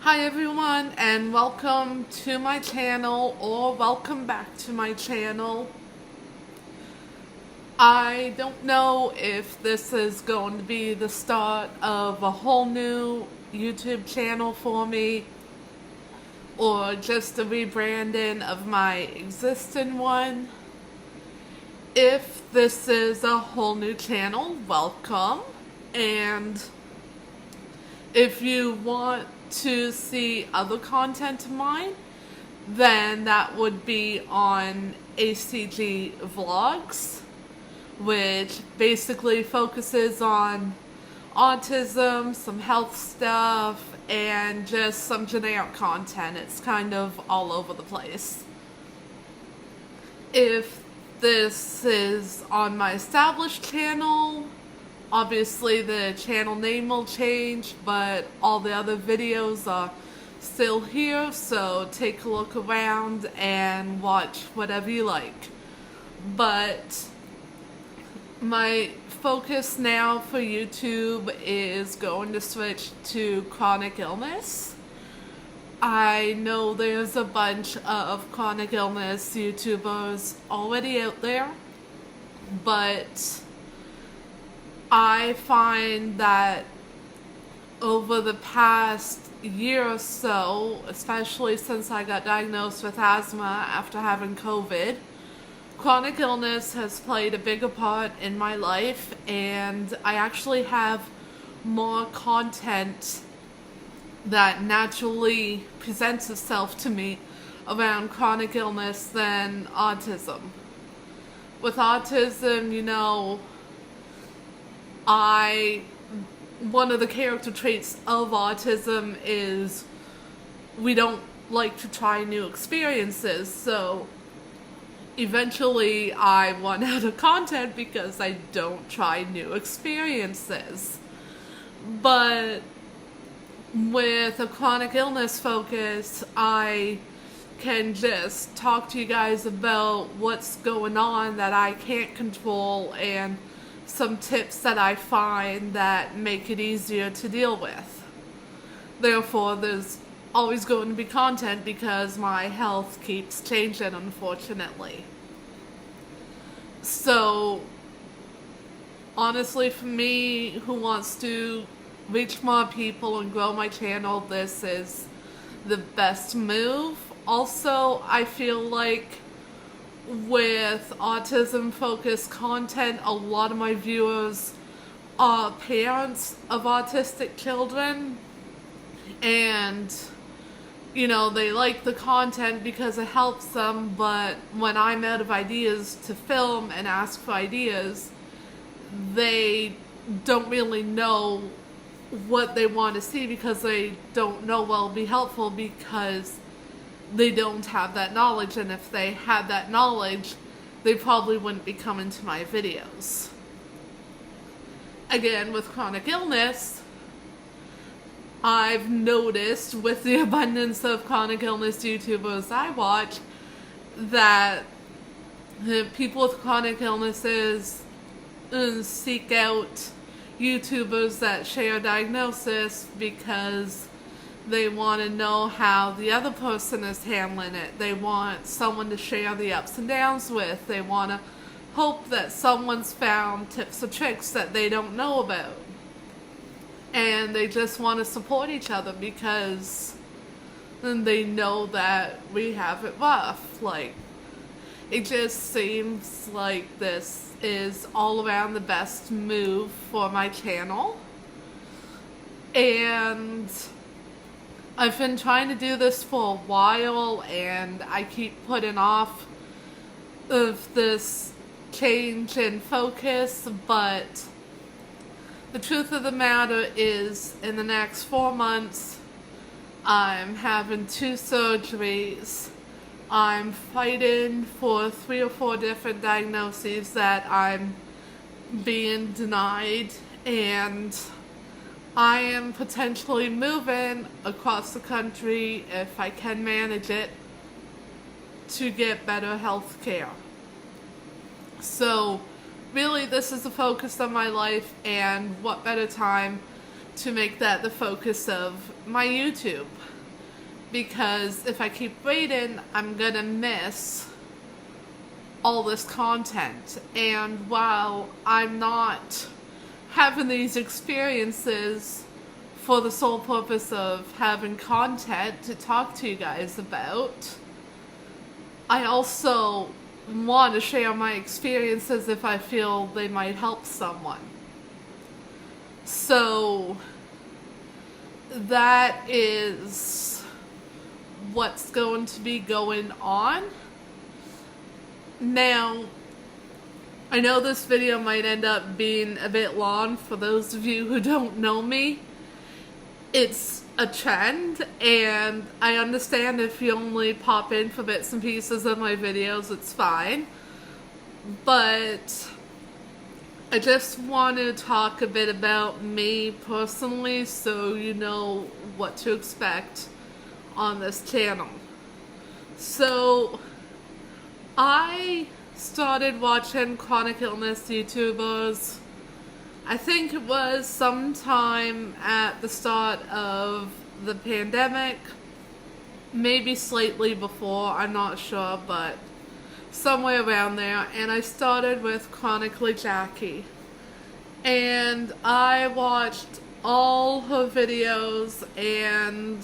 Hi everyone, and welcome to my channel, or welcome back to my channel. I don't know if this is going to be the start of a whole new YouTube channel for me, or just a rebranding of my existing one. If this is a whole new channel, welcome. And if you want to see other content of mine, then that would be on ACG Vlogs, which basically focuses on autism, some health stuff, and just some generic content. It's kind of all over the place. If this is on my established channel, obviously the channel name will change, but all the other videos are still here, so take a look around and watch whatever you like. But my focus now for YouTube is going to switch to chronic illness. I know there's a bunch of chronic illness YouTubers already out there, but I find that over the past year or so, especially since I got diagnosed with asthma after having COVID, chronic illness has played a bigger part in my life, and I actually have more content that naturally presents itself to me around chronic illness than autism. With autism, one of the character traits of autism is we don't like to try new experiences, so eventually I run out of content because I don't try new experiences. But with a chronic illness focus, I can just talk to you guys about what's going on that I can't control and some tips that I find that make it easier to deal with. Therefore, there's always going to be content because my health keeps changing, unfortunately. So, honestly, for me, who wants to reach more people and grow my channel, this is the best move. Also, I feel like with autism-focused content, a lot of my viewers are parents of autistic children, and they like the content because it helps them, but when I'm out of ideas to film and ask for ideas, they don't really know what they want to see because they don't know what will be helpful because they don't have that knowledge, and if they had that knowledge, they probably wouldn't be coming to my videos. Again, with chronic illness, I've noticed with the abundance of chronic illness YouTubers I watch that the people with chronic illnesses seek out YouTubers that share a diagnosis because they want to know how the other person is handling it. They want someone to share the ups and downs with. They want to hope that someone's found tips or tricks that they don't know about. And they just want to support each other because then they know that we have it rough. It just seems like this is all around the best move for my channel. And I've been trying to do this for a while, and I keep putting off of this change in focus, but the truth of the matter is in the next 4 months I'm having 2 surgeries. I'm fighting for 3 or 4 different diagnoses that I'm being denied, and I am potentially moving across the country, if I can manage it, to get better health care. So really, this is the focus of my life, and what better time to make that the focus of my YouTube. Because if I keep waiting, I'm gonna miss all this content. And while I'm not having these experiences for the sole purpose of having content to talk to you guys about, I also want to share my experiences if I feel they might help someone. So that is what's going to be going on. Now, I know this video might end up being a bit long for those of you who don't know me. It's a trend, and I understand if you only pop in for bits and pieces of my videos, it's fine. But I just want to talk a bit about me personally so you know what to expect on this channel. So, I started watching chronic illness YouTubers, I think it was sometime at the start of the pandemic, maybe slightly before, I'm not sure, but somewhere around there. And I started with Chronically Cassie, and I watched all her videos, and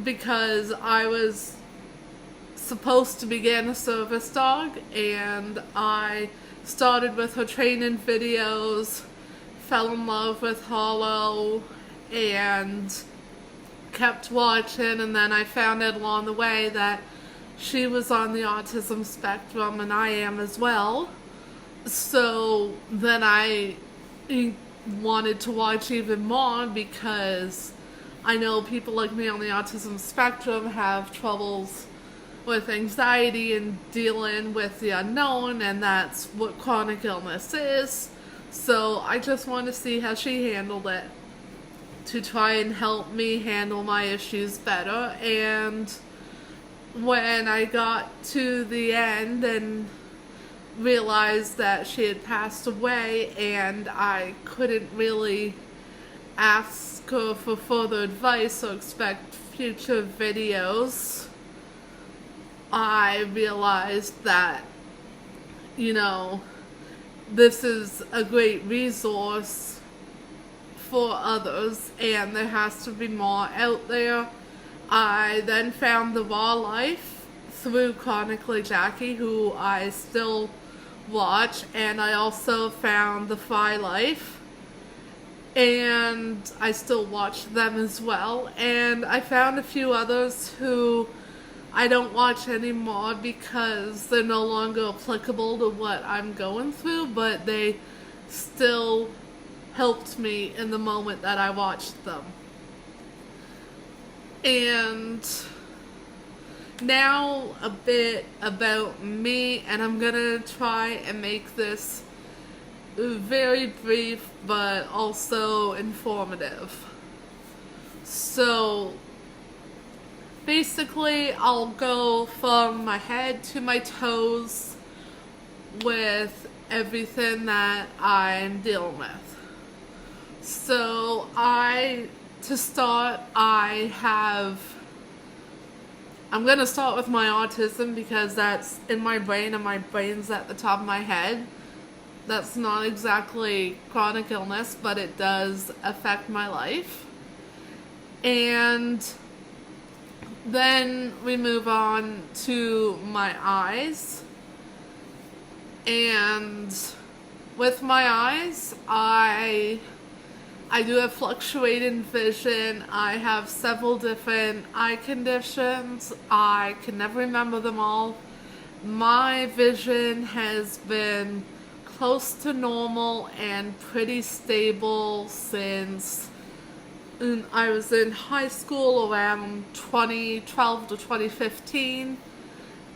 because I was supposed to begin a service dog, and I started with her training videos, fell in love with Hollow, and kept watching. And then I found out along the way that she was on the autism spectrum, and I am as well. So then I wanted to watch even more, because I know people like me on the autism spectrum have troubles with anxiety and dealing with the unknown, and that's what chronic illness is. So I just want to see how she handled it, to try and help me handle my issues better. And when I got to the end and realized that she had passed away, and I couldn't really ask her for further advice or expect future videos, I realized that, you know, this is a great resource for others, and there has to be more out there. I then found the Raw Life through Chronically Cassie, who I still watch, and I also found the Fry Life, and I still watch them as well. And I found a few others who I don't watch anymore because they're no longer applicable to what I'm going through, but they still helped me in the moment that I watched them. And now a bit about me, and I'm gonna try and make this very brief but also informative. So basically, I'll go from my head to my toes with everything that I'm dealing with. So to start, I'm going to start with my autism, because that's in my brain, and my brain's at the top of my head. That's not exactly chronic illness, but it does affect my life. And then we move on to my eyes. And with my eyes, I do have fluctuating vision. I have several different eye conditions. I can never remember them all. My vision has been close to normal and pretty stable since I was in high school around 2012 to 2015,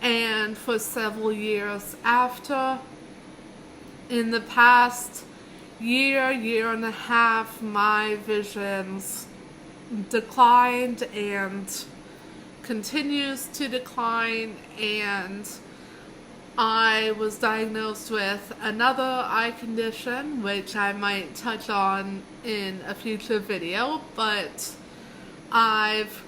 and for several years after. In the past year and a half, my vision's declined and continues to decline, and I was diagnosed with another eye condition, which I might touch on in a future video, but I've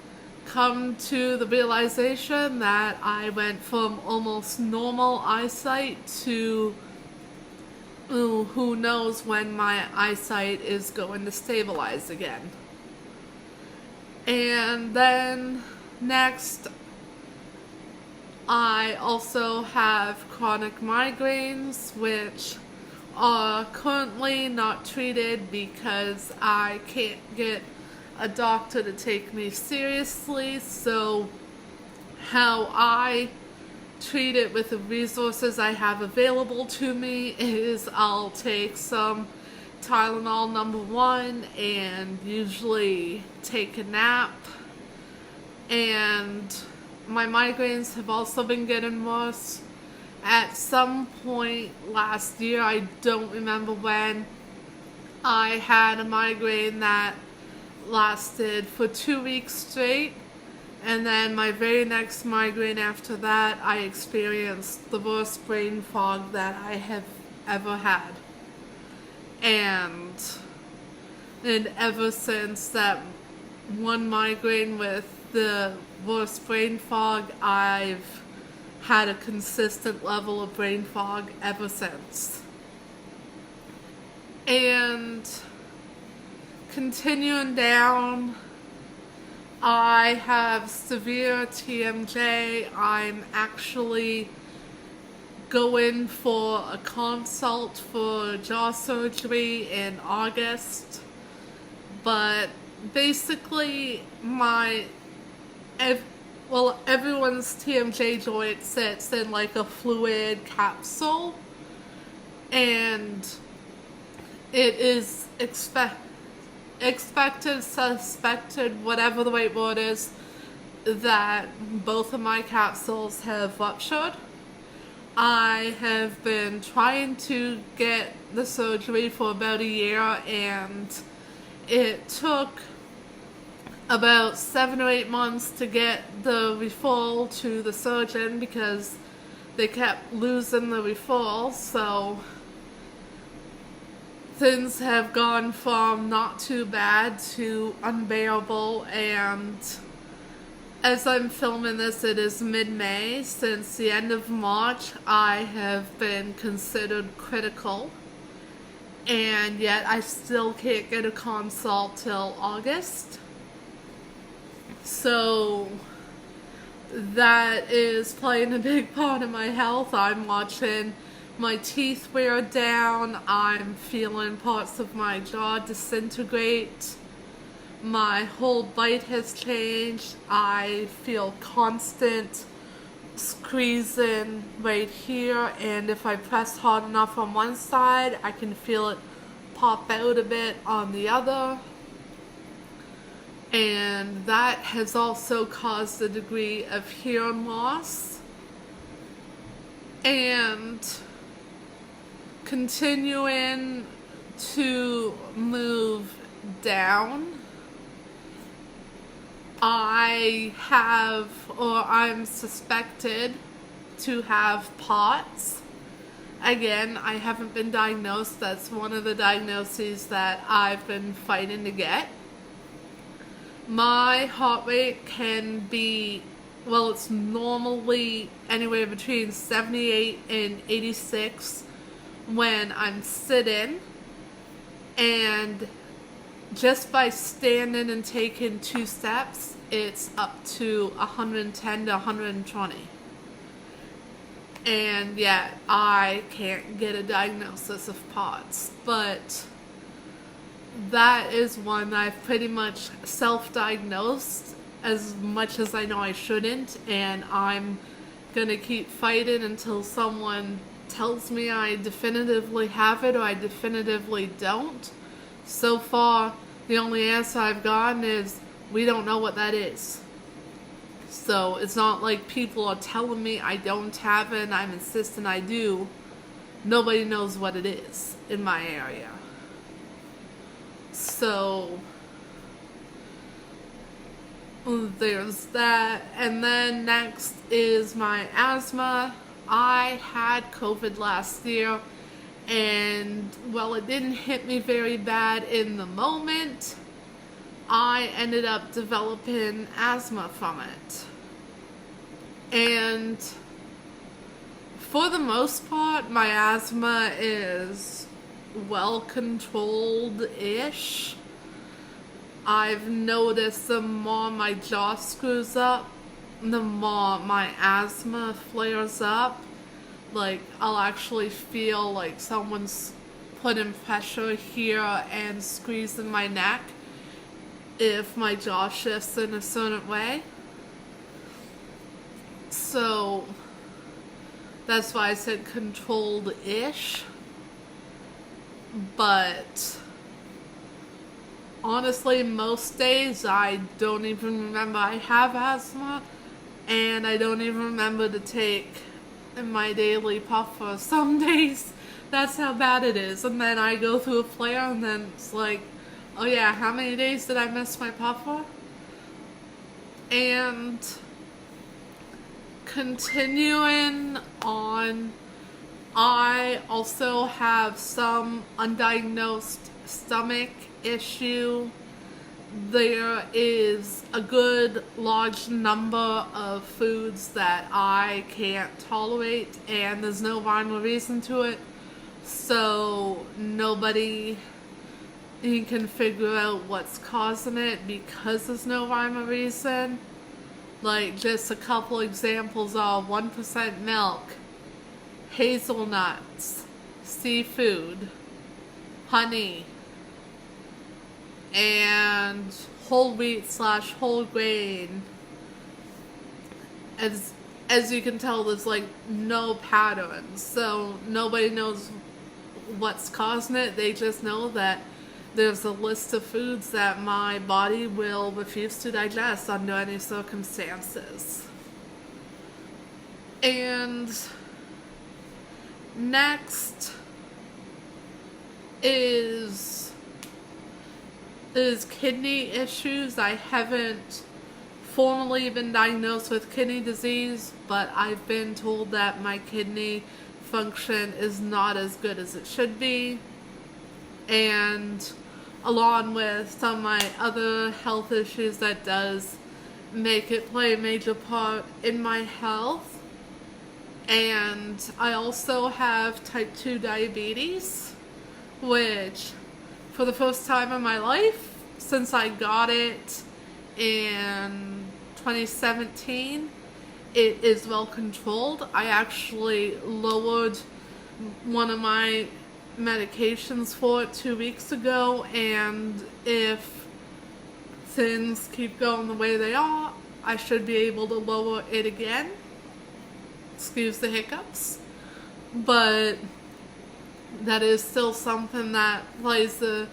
come to the realization that I went from almost normal eyesight to who knows when my eyesight is going to stabilize again. And then next, I also have chronic migraines, which are currently not treated because I can't get a doctor to take me seriously. So how I treat it with the resources I have available to me is I'll take some Tylenol #1 and usually take a nap. And my migraines have also been getting worse. At some point last year, I don't remember when, I had a migraine that lasted for 2 weeks straight. And then my very next migraine after that, I experienced the worst brain fog that I have ever had. And ever since that one migraine with the worst brain fog, I've had a consistent level of brain fog ever since. And continuing down, I have severe TMJ. I'm actually going for a consult for jaw surgery in August. But basically, everyone's TMJ joint sits in like a fluid capsule, and it is expected, suspected, whatever the right word is, that both of my capsules have ruptured. I have been trying to get the surgery for about a year, and it took about 7 or 8 months to get the referral to the surgeon because they kept losing the referral. So things have gone from not too bad to unbearable, and as I'm filming this, it is mid-May. Since the end of March, I have been considered critical, and yet I still can't get a consult till August. So that is playing a big part of my health. I'm watching my teeth wear down. I'm feeling parts of my jaw disintegrate. My whole bite has changed. I feel constant squeezing right here, and if I press hard enough on one side, I can feel it pop out a bit on the other. And that has also caused a degree of hearing loss. And continuing to move down, I'm suspected to have POTS. Again, I haven't been diagnosed. That's one of the diagnoses that I've been fighting to get. My heart rate can be, it's normally anywhere between 78 and 86 when I'm sitting, and just by standing and taking 2 steps, it's up to 110 to 120. And yet I can't get a diagnosis of POTS, but that is one I've pretty much self-diagnosed, as much as I know I shouldn't, and I'm gonna keep fighting until someone tells me I definitively have it or I definitively don't. So far, the only answer I've gotten is, we don't know what that is. So it's not like people are telling me I don't have it and I'm insisting I do. Nobody knows what it is in my area. So there's that. And then next is my asthma, I had COVID last year, and while it didn't hit me very bad in the moment, I ended up developing asthma from it. And for the most part, my asthma is well controlled-ish. I've noticed the more my jaw screws up, the more my asthma flares up. Like, I'll actually feel like someone's putting pressure here and squeezing my neck if my jaw shifts in a certain way. So that's why I said controlled-ish. But honestly, most days I don't even remember I have asthma, and I don't even remember to take my daily puffer. Some days, that's how bad it is. And then I go through a flare, and then it's like, oh yeah, how many days did I miss my puffer? And continuing on, I also have some undiagnosed stomach issue. There is a good large number of foods that I can't tolerate, and there's no rhyme or reason to it. So nobody can figure out what's causing it because there's no rhyme or reason. Like, just a couple examples are 1% milk, hazelnuts, seafood, honey, and whole wheat / whole grain. As you can tell, there's like no pattern, so nobody knows what's causing it. They just know that there's a list of foods that my body will refuse to digest under any circumstances. And next is kidney issues. I haven't formally been diagnosed with kidney disease, but I've been told that my kidney function is not as good as it should be. And along with some of my other health issues, that does make it play a major part in my health. And I also have type 2 diabetes, which for the first time in my life, since I got it in 2017, it is well controlled. I actually lowered one of my medications for it 2 weeks ago, and if things keep going the way they are, I should be able to lower it again. Excuse the hiccups. But that is still something that plays a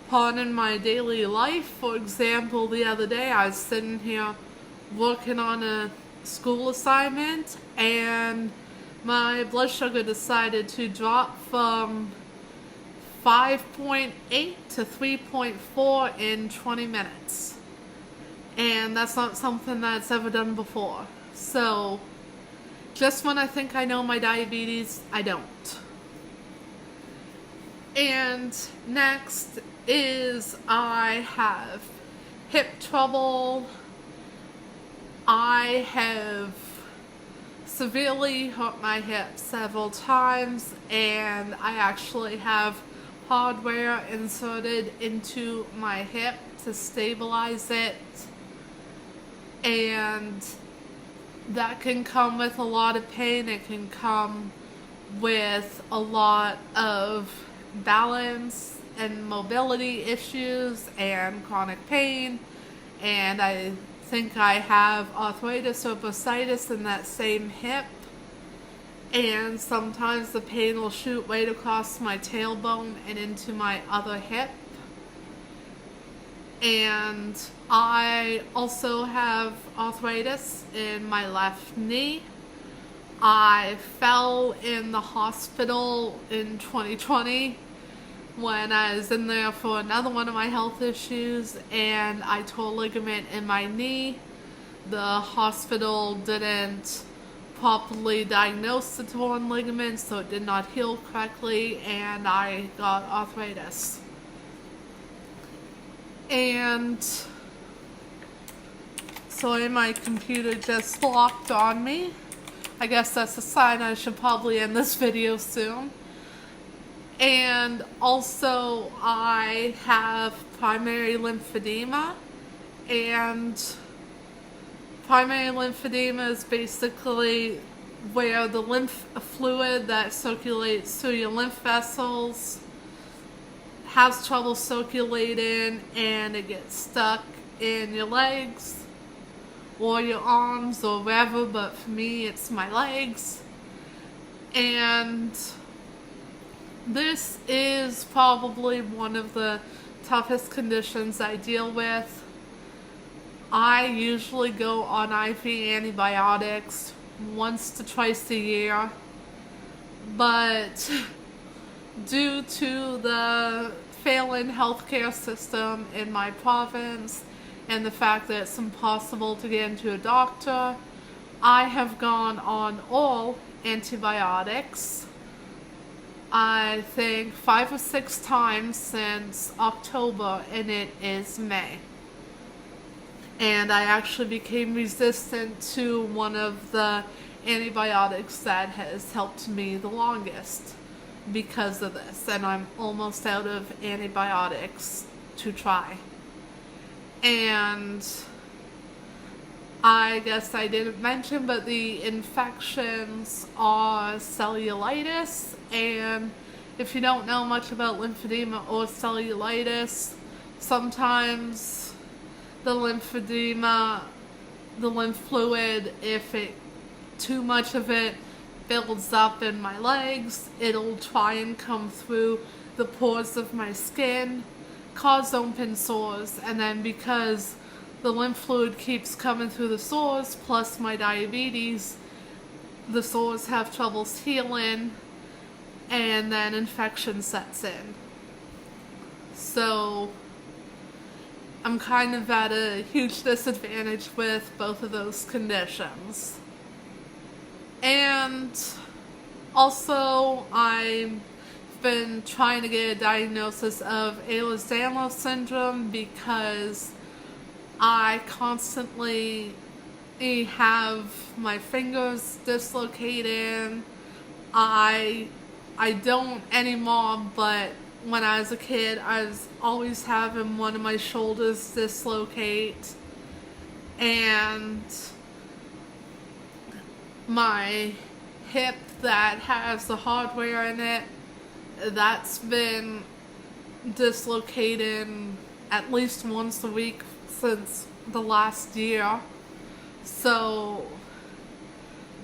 part in my daily life. For example, the other day I was sitting here working on a school assignment, and my blood sugar decided to drop from 5.8 to 3.4 in 20 minutes. And that's not something that's ever done before. So just when I think I know my diabetes, I don't. And next is I have hip trouble. I have severely hurt my hip several times, and I actually have hardware inserted into my hip to stabilize it. And that can come with a lot of pain. It can come with a lot of balance and mobility issues and chronic pain, and I think I have arthritis or bursitis in that same hip, and sometimes the pain will shoot right across my tailbone and into my other hip. And I also have arthritis in my left knee. I fell in the hospital in 2020 when I was in there for another one of my health issues, and I tore a ligament in my knee. The hospital didn't properly diagnosed the torn ligament, so it did not heal correctly, and I got arthritis. And sorry, my computer just locked on me. I guess that's a sign I should probably end this video soon. And also, I have primary lymphedema, and primary lymphedema is basically where the lymph fluid that circulates through your lymph vessels has trouble circulating, and it gets stuck in your legs or your arms or wherever, but for me it's my legs. And this is probably one of the toughest conditions I deal with. I usually go on IV antibiotics once to twice a year, but due to the failing healthcare system in my province and the fact that it's impossible to get into a doctor, I have gone on all antibiotics, I think 5 or 6 times since October, and it is May. And I actually became resistant to one of the antibiotics that has helped me the longest because of this, and I'm almost out of antibiotics to try. And I guess I didn't mention, but the infections are cellulitis, and if you don't know much about lymphedema or cellulitis, sometimes the lymphedema, the lymph fluid, if too much of it builds up in my legs, it'll try and come through the pores of my skin, cause open sores, and then because the lymph fluid keeps coming through the sores, plus my diabetes, the sores have troubles healing, and then infection sets in. So I'm kind of at a huge disadvantage with both of those conditions. And also, I've been trying to get a diagnosis of ehlers-danlos syndrome because I constantly have my fingers dislocated. I don't anymore, but when I was a kid, I was always having one of my shoulders dislocate, and my hip that has the hardware in it, that's been dislocated at least once a week since the last year. So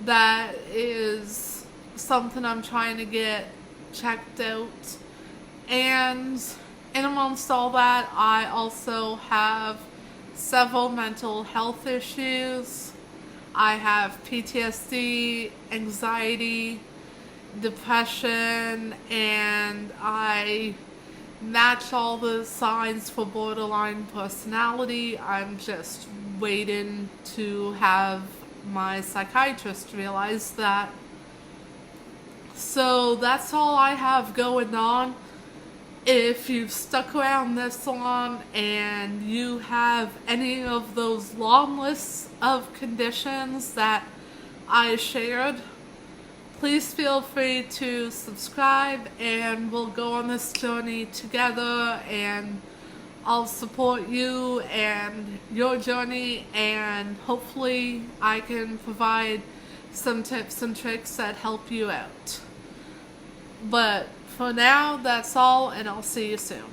that is something I'm trying to get checked out. And in amongst all that, I also have several mental health issues. I have PTSD, anxiety, depression, and I match all the signs for borderline personality. I'm just waiting to have my psychiatrist realize that. So that's all I have going on. If you've stuck around this long and you have any of those long lists of conditions that I shared, please feel free to subscribe, and we'll go on this journey together, and I'll support you and your journey, and hopefully I can provide some tips and tricks that help you out. But for now, that's all, and I'll see you soon.